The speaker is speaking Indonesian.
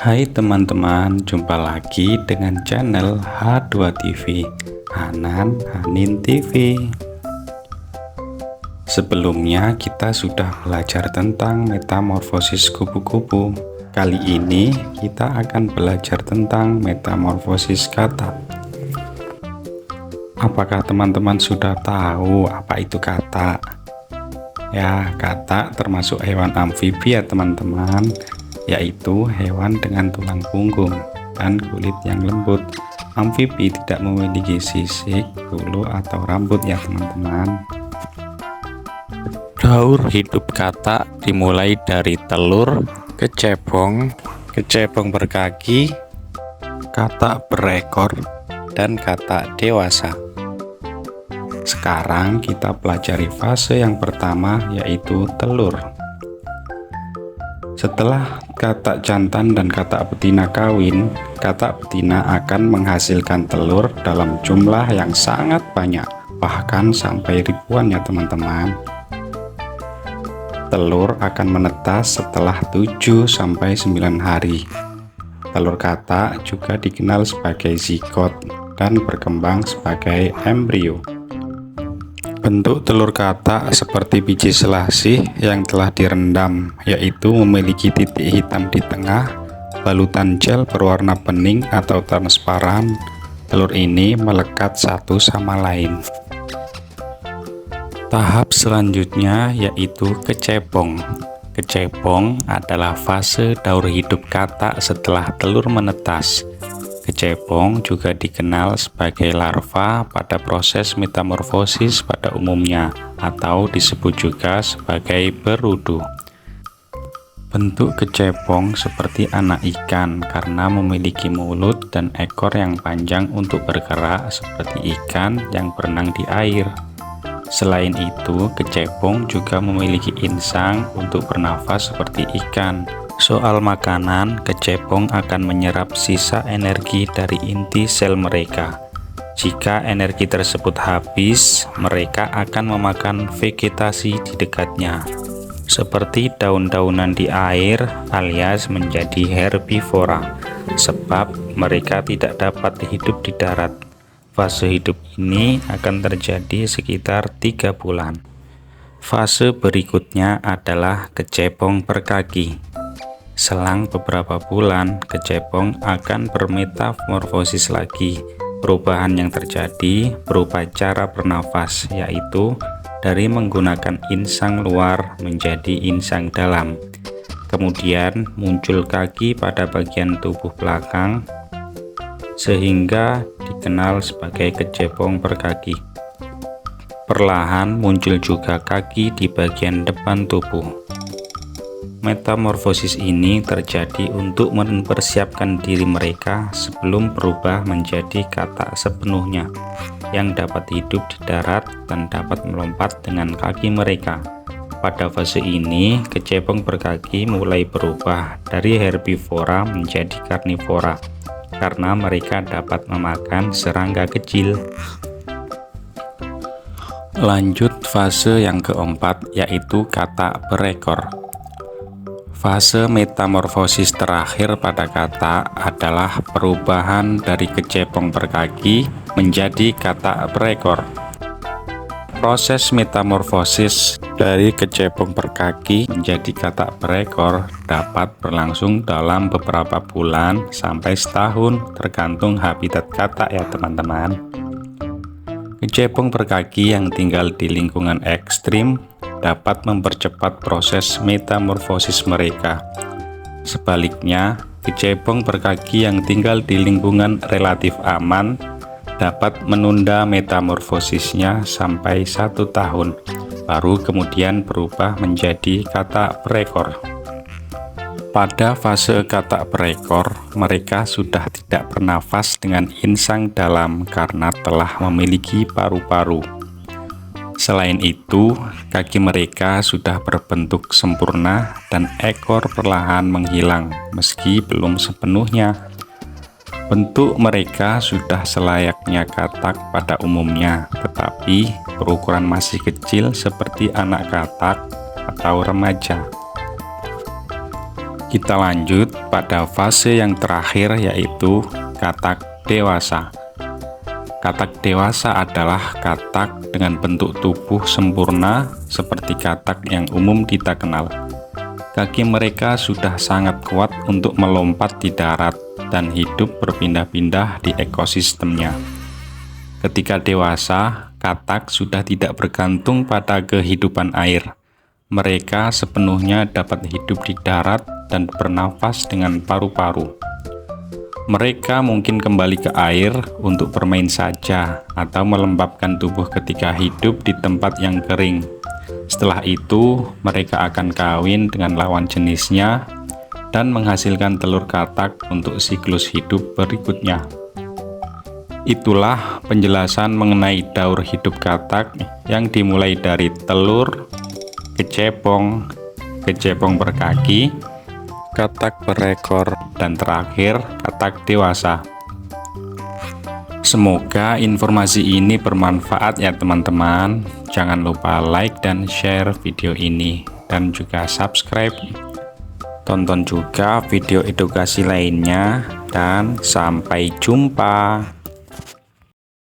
Hai teman-teman, jumpa lagi dengan channel H2TV, Hanin TV. Sebelumnya kita sudah belajar tentang metamorfosis kupu-kupu. Kali ini kita akan belajar tentang metamorfosis katak. Apakah teman-teman sudah tahu apa itu katak? Ya, katak termasuk hewan amfibi ya teman-teman, yaitu hewan dengan tulang punggung dan kulit yang lembut. Amfibi tidak memiliki sisik, bulu, atau rambut ya teman-teman. Daur hidup katak dimulai dari telur, kecebong berkaki, katak berekor, dan katak dewasa. Sekarang kita pelajari fase yang pertama, yaitu telur. Setelah katak jantan dan katak betina kawin, katak betina akan menghasilkan telur dalam jumlah yang sangat banyak, bahkan sampai ribuan ya teman-teman. Telur akan menetas setelah 7-9 hari. Telur katak juga dikenal sebagai zigot dan berkembang sebagai embrio. Bentuk telur katak seperti biji selasih yang telah direndam, yaitu memiliki titik hitam di tengah, balutan gel berwarna bening atau transparan. Telur ini melekat satu sama lain. Tahap selanjutnya yaitu kecebong. Kecebong adalah fase daur hidup katak setelah telur menetas. Kecebong juga dikenal sebagai larva pada proses metamorfosis pada umumnya, atau disebut juga sebagai berudu. Bentuk kecebong seperti anak ikan karena memiliki mulut dan ekor yang panjang untuk bergerak seperti ikan yang berenang di air. Selain itu, kecebong juga memiliki insang untuk bernafas seperti ikan. Soal makanan, kecebong akan menyerap sisa energi dari inti sel mereka. Jika energi tersebut habis, mereka akan memakan vegetasi di dekatnya, seperti daun-daunan di air alias menjadi herbivora, sebab mereka tidak dapat hidup di darat. Fase hidup ini akan terjadi sekitar 3 bulan. Fase berikutnya adalah kecebong berkaki. Selang beberapa bulan, kecebong akan bermetamorfosis lagi. Perubahan yang terjadi berupa cara bernafas, yaitu dari menggunakan insang luar menjadi insang dalam. Kemudian muncul kaki pada bagian tubuh belakang, sehingga dikenal sebagai kecebong berkaki. Perlahan muncul juga kaki di bagian depan tubuh. Metamorfosis ini terjadi untuk mempersiapkan diri mereka sebelum berubah menjadi katak sepenuhnya, yang dapat hidup di darat dan dapat melompat dengan kaki mereka. Pada fase ini, kecebong berkaki mulai berubah dari herbivora menjadi karnivora, karena mereka dapat memakan serangga kecil. Lanjut fase yang keempat, yaitu katak berekor. Fase metamorfosis terakhir pada katak adalah perubahan dari kecebong berkaki menjadi katak berekor. Proses metamorfosis dari kecebong berkaki menjadi katak berekor dapat berlangsung dalam beberapa bulan sampai setahun, tergantung habitat katak ya teman-teman. Kecebong berkaki yang tinggal di lingkungan ekstrim dapat mempercepat proses metamorfosis mereka. Sebaliknya, kecebong berkaki yang tinggal di lingkungan relatif aman dapat menunda metamorfosisnya sampai 1 tahun, baru kemudian berubah menjadi katak berekor. Pada fase katak berekor, mereka sudah tidak bernafas dengan insang dalam karena telah memiliki paru-paru. Selain itu, kaki mereka sudah berbentuk sempurna dan ekor perlahan menghilang meski belum sepenuhnya. Bentuk mereka sudah selayaknya katak pada umumnya, tetapi berukuran masih kecil seperti anak katak atau remaja. Kita lanjut pada fase yang terakhir, yaitu katak dewasa. Katak dewasa adalah katak dengan bentuk tubuh sempurna seperti katak yang umum kita kenal. Kaki mereka sudah sangat kuat untuk melompat di darat dan hidup berpindah-pindah di ekosistemnya. Ketika dewasa, katak sudah tidak bergantung pada kehidupan air. Mereka sepenuhnya dapat hidup di darat dan bernafas dengan paru-paru. Mereka mungkin kembali ke air untuk bermain saja atau melembabkan tubuh ketika hidup di tempat yang kering. Setelah itu, mereka akan kawin dengan lawan jenisnya dan menghasilkan telur katak untuk siklus hidup berikutnya. Itulah penjelasan mengenai daur hidup katak yang dimulai dari telur, kecepong, kecepong berkaki, katak berekor, dan terakhir katak dewasa. Semoga informasi ini bermanfaat ya teman-teman. Jangan lupa like dan share video ini dan juga subscribe. Tonton juga video edukasi lainnya dan sampai jumpa.